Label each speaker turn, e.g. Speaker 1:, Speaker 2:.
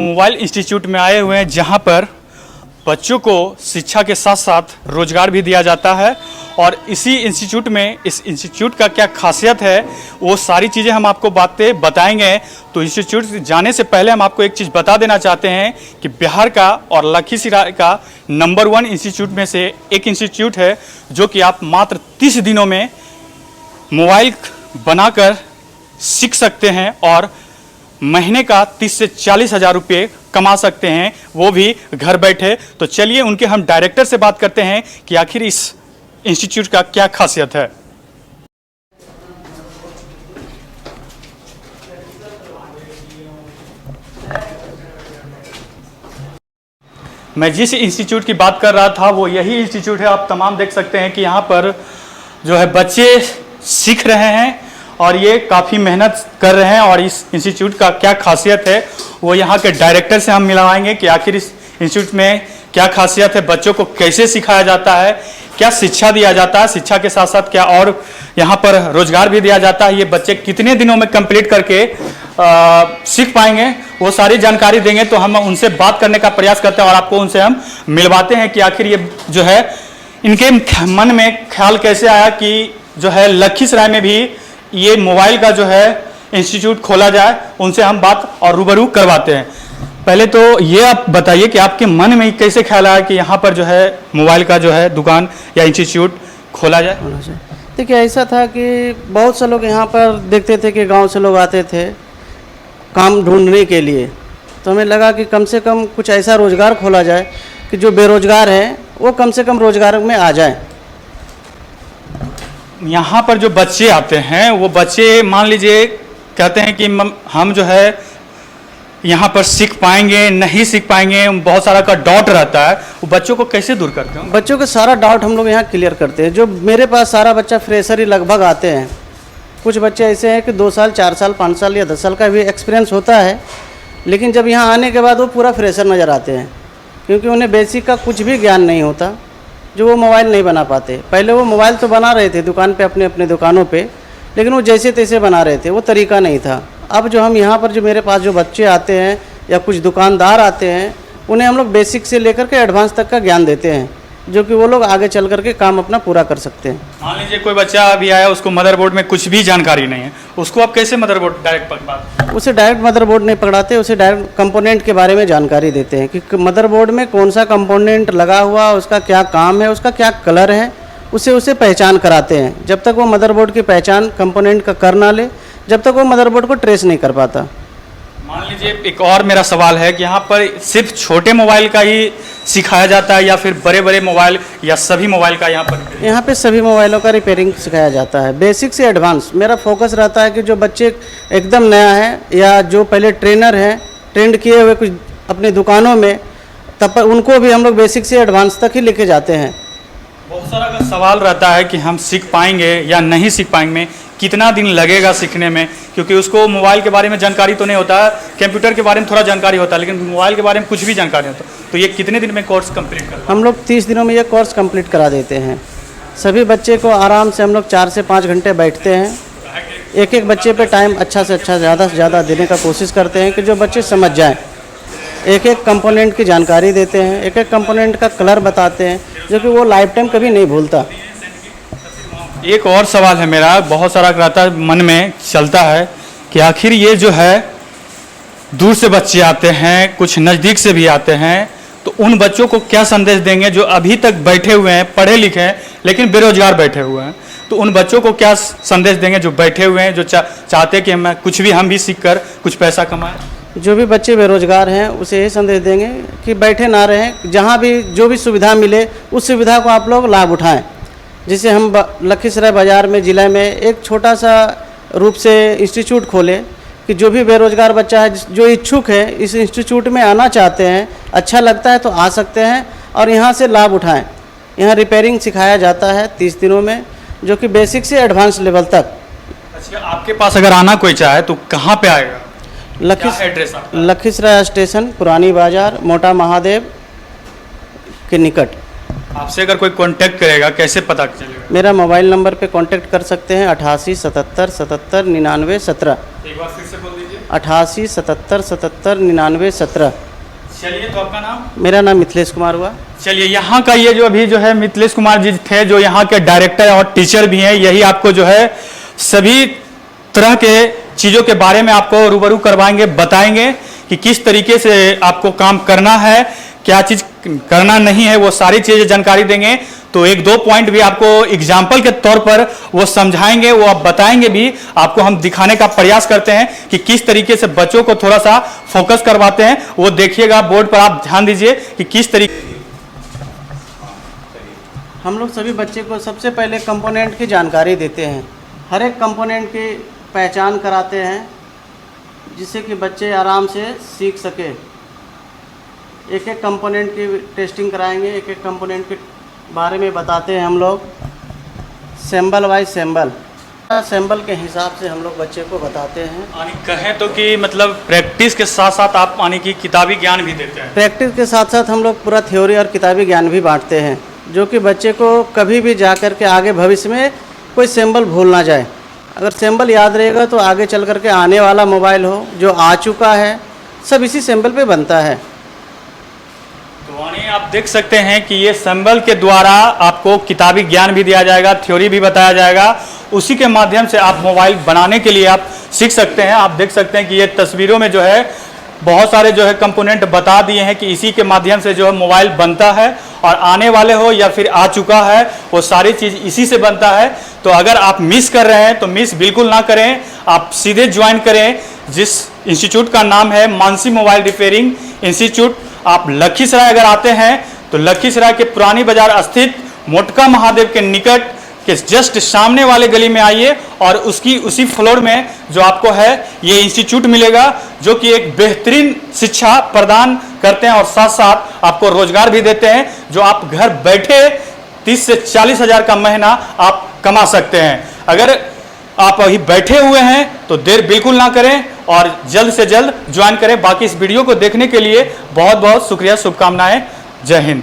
Speaker 1: Mobile institute में आए हुए हैं जहां पर बच्चों को शिक्षा के साथ साथ रोजगार भी दिया जाता है। और इसी इंस्टीट्यूट में इस इंस्टीट्यूट का क्या खासियत है वो सारी चीज़ें हम आपको बातें बताएंगे। तो इंस्टीट्यूट जाने से पहले हम आपको एक चीज़ बता देना चाहते हैं कि बिहार का और लखीसराय का नंबर 1 इंस्टीट्यूट में से एक इंस्टीट्यूट है जो कि आप मात्र 30 दिनों में मोबाइल बनाकर सीख सकते हैं और महीने का 30 से 40 हज़ार रुपये कमा सकते हैं, वो भी घर बैठे। तो चलिए उनके हम डायरेक्टर से बात करते हैं कि आखिर इस इंस्टीट्यूट का क्या खासियत है। मैं जिस इंस्टीट्यूट की बात कर रहा था वो यही इंस्टीट्यूट है। आप तमाम देख सकते हैं कि यहाँ पर जो है बच्चे सीख रहे हैं और ये काफ़ी मेहनत कर रहे हैं। और इस इंस्टीट्यूट का क्या खासियत है वो यहाँ के डायरेक्टर से हम मिलवाएंगे कि आखिर इस इंस्टीट्यूट में क्या खासियत है, बच्चों को कैसे सिखाया जाता है, क्या शिक्षा दिया जाता है, शिक्षा के साथ साथ क्या और यहाँ पर रोजगार भी दिया जाता है, ये बच्चे कितने दिनों में कंप्लीट करके सीख पाएंगे, वो सारी जानकारी देंगे। तो हम उनसे बात करने का प्रयास करते हैं और आपको उनसे हम मिलवाते हैं कि आखिर ये जो है इनके मन में ख्याल कैसे आया कि जो है लखीसराय में भी ये मोबाइल का जो है इंस्टीट्यूट खोला जाए। उनसे हम बात और रूबरू करवाते हैं। पहले तो ये आप बताइए कि आपके मन में कैसे ख्याल आया कि यहाँ पर जो है मोबाइल का जो है दुकान या इंस्टीट्यूट खोला जाए।
Speaker 2: देखिए ऐसा था कि बहुत से लोग यहाँ पर देखते थे कि गांव से लोग आते थे काम ढूंढने के लिए, तो हमें लगा कि कम से कम कुछ ऐसा रोज़गार खोला जाए कि जो बेरोजगार है वो कम से कम रोज़गार में आ जाए।
Speaker 1: यहाँ पर जो बच्चे आते हैं वो बच्चे मान लीजिए कहते हैं कि हम जो है यहाँ पर सीख पाएंगे नहीं सीख पाएंगे, बहुत सारा का डाउट रहता है, वो बच्चों को कैसे दूर करते हैं?
Speaker 2: बच्चों का सारा डाउट हम लोग यहाँ क्लियर करते हैं। जो मेरे पास सारा बच्चा फ्रेशर ही लगभग आते हैं। कुछ बच्चे ऐसे हैं कि 2 साल 4 साल 5 साल या 10 साल का भी एक्सपीरियंस होता है, लेकिन जब यहाँ आने के बाद वो पूरा फ्रेशर नज़र आते हैं क्योंकि उन्हें बेसिक का कुछ भी ज्ञान नहीं होता, जो वो मोबाइल नहीं बना पाते। पहले वो मोबाइल तो बना रहे थे दुकान पे अपने अपने दुकानों पे, लेकिन वो जैसे तैसे बना रहे थे, वो तरीका नहीं था। अब जो हम यहाँ पर जो मेरे पास जो बच्चे आते हैं या कुछ दुकानदार आते हैं, उन्हें हम लोग बेसिक से लेकर के एडवांस तक का ज्ञान देते हैं, जो कि वो लोग आगे चल करके काम अपना पूरा कर सकते हैं।
Speaker 1: मान लीजिए कोई बच्चा अभी आया, उसको मदरबोर्ड में कुछ भी जानकारी नहीं है, उसको आप कैसे मदरबोर्ड डायरेक्ट पकड़ाते?
Speaker 2: उसे डायरेक्ट मदरबोर्ड नहीं पकड़ाते, उसे डायरेक्ट कंपोनेंट के बारे में जानकारी देते हैं कि मदरबोर्ड में कौन सा कंपोनेंट लगा हुआ, उसका क्या काम है, उसका क्या कलर है, उसे पहचान कराते हैं। जब तक वो मदरबोर्ड की पहचान कंपोनेंट का कर ना ले, जब तक वो मदरबोर्ड को ट्रेस नहीं कर पाता।
Speaker 1: मान लीजिए एक और मेरा सवाल है कि यहाँ पर सिर्फ छोटे मोबाइल का ही सिखाया जाता है या फिर बड़े बड़े मोबाइल या सभी मोबाइल का यहाँ पर?
Speaker 2: यहाँ पे सभी मोबाइलों का रिपेयरिंग सिखाया जाता है, बेसिक से एडवांस। मेरा फोकस रहता है कि जो बच्चे एकदम नया है या जो पहले ट्रेनर हैं, ट्रेंड किए हुए कुछ अपनी दुकानों में, तब पर उनको भी हम लोग बेसिक से एडवांस तक ही लेके जाते हैं।
Speaker 1: बहुत सारा का सवाल रहता है कि हम सीख पाएंगे या नहीं सीख पाएंगे, कितना दिन लगेगा सीखने में, क्योंकि उसको मोबाइल के बारे में जानकारी तो नहीं होता है, कंप्यूटर के बारे में थोड़ा जानकारी होता है, लेकिन मोबाइल के बारे में कुछ भी जानकारी नहीं होता। तो ये कितने दिन में कोर्स कंप्लीट कर?
Speaker 2: हम लोग 30 दिनों में ये कोर्स कंप्लीट करा देते हैं। सभी बच्चे को आराम से हम लोग 4 से 5 घंटे बैठते हैं। एक एक बच्चे पे टाइम अच्छा से अच्छा ज़्यादा से ज़्यादा देने का कोशिश करते हैं कि जो बच्चे समझ जाएँ। एक एक कंपोनेंट की जानकारी देते हैं, एक एक कंपोनेंट का कलर बताते हैं, जो कि वो लाइफ टाइम कभी नहीं भूलता।
Speaker 1: एक और सवाल है मेरा, बहुत सारा रहता है मन में चलता है कि आखिर ये जो है दूर से बच्चे आते हैं, कुछ नज़दीक से भी आते हैं, तो उन बच्चों को क्या संदेश देंगे जो अभी तक बैठे हुए हैं, पढ़े लिखे हैं लेकिन बेरोजगार बैठे हुए हैं? तो उन बच्चों को क्या संदेश देंगे जो बैठे हुए हैं, जो चाहते हैं कि हम भी सीख कर कुछ पैसा कमाएं?
Speaker 2: जो भी बच्चे बेरोजगार हैं उसे ये संदेश देंगे कि बैठे ना रहें, जहाँ भी जो भी सुविधा मिले उस सुविधा को आप लोग लाभ उठाएं। जिसे हम लखीसराय बाज़ार में ज़िले में एक छोटा सा रूप से इंस्टीट्यूट खोले कि जो भी बेरोजगार बच्चा है, जो इच्छुक है, इस इंस्टीट्यूट में आना चाहते हैं, अच्छा लगता है तो आ सकते हैं और यहाँ से लाभ उठाएं। यहाँ रिपेयरिंग सिखाया जाता है 30 दिनों में, जो कि बेसिक से एडवांस लेवल तक।
Speaker 1: अच्छा, आपके पास अगर आना कोई चाहे तो कहाँ पे आएगा?
Speaker 2: लखीसराय स्टेशन, पुरानी बाजार, मोटा महादेव के निकट।
Speaker 1: आपसे अगर कोई कांटेक्ट करेगा कैसे पता चलेगा?
Speaker 2: मेरा मोबाइल नंबर पे कांटेक्ट कर सकते हैं 88 77 77 99 17।
Speaker 1: एक बार फिर से बोल दीजिए।
Speaker 2: 88 77 77 99 17।
Speaker 1: चलिए, तो आपका नाम?
Speaker 2: मेरा नाम मिथिलेश कुमार हुआ।
Speaker 1: चलिए, यहाँ का ये जो अभी जो है मिथिलेश कुमार जी थे, जो यहाँ के डायरेक्टर और टीचर भी हैं। यही आपको जो है सभी तरह के चीज़ों के बारे में आपको रूबरू करवाएंगे, बताएंगे कि किस तरीके से आपको काम करना है, क्या चीज़ करना नहीं है, वो सारी चीज़ें जानकारी देंगे। तो एक दो पॉइंट भी आपको एग्जाम्पल के तौर पर वो समझाएंगे, वो आप बताएंगे भी, आपको हम दिखाने का प्रयास करते हैं कि किस तरीके से बच्चों को थोड़ा सा फोकस करवाते हैं। वो देखिएगा बोर्ड पर, आप ध्यान दीजिए कि किस तरीके।
Speaker 2: हम लोग सभी बच्चे को सबसे पहले कंपोनेंट की जानकारी देते हैं, हर एक कंपोनेंट की पहचान कराते हैं, जिससे कि बच्चे आराम से सीख सके। एक एक कंपोनेंट की टेस्टिंग कराएंगे, एक एक कंपोनेंट के बारे में बताते हैं हम लोग, सैम्बल वाइज सैम्बल के हिसाब से हम लोग बच्चे को बताते हैं।
Speaker 1: यानी कहें तो कि मतलब प्रैक्टिस के साथ साथ आप यानी कि किताबी ज्ञान भी देते हैं?
Speaker 2: प्रैक्टिस के साथ साथ हम लोग पूरा थ्योरी और किताबी ज्ञान भी बांटते हैं, जो कि बच्चे को कभी भी जा कर के आगे भविष्य में कोई सैम्बल भूल ना जाए। अगर सैम्बल याद रहेगा तो आगे चल कर के आने वाला मोबाइल हो, जो आ चुका है, सब इसी सैम्बल पे बनता है।
Speaker 1: तो यानी आप देख सकते हैं कि ये सैम्बल के द्वारा आपको किताबी ज्ञान भी दिया जाएगा, थ्योरी भी बताया जाएगा। उसी के माध्यम से आप मोबाइल बनाने के लिए आप सीख सकते हैं। आप देख सकते हैं कि ये तस्वीरों में जो है बहुत सारे जो है कंपोनेंट बता दिए हैं कि इसी के माध्यम से जो है मोबाइल बनता है, और आने वाले हो या फिर आ चुका है, वो सारी चीज़ इसी से बनता है। तो अगर आप मिस कर रहे हैं तो मिस बिल्कुल ना करें, आप सीधे ज्वाइन करें, जिस इंस्टीट्यूट का नाम है मानसी मोबाइल रिपेयरिंग इंस्टीट्यूट। आप लखीसराय अगर आते हैं तो लखीसराय के पुरानी बाजार स्थित मोटका महादेव के निकट के जस्ट सामने वाले गली में आइए, और उसकी उसी फ्लोर में जो आपको है ये इंस्टीट्यूट मिलेगा, जो कि एक बेहतरीन शिक्षा प्रदान करते हैं और साथ साथ आपको रोजगार भी देते हैं, जो आप घर बैठे 30 से 40 हज़ार का महीना आप कमा सकते हैं। अगर आप अभी बैठे हुए हैं तो देर बिल्कुल ना करें और जल्द से जल्द ज्वाइन करें। बाकी इस वीडियो को देखने के लिए बहुत बहुत शुक्रिया, शुभकामनाएं, जय हिंद।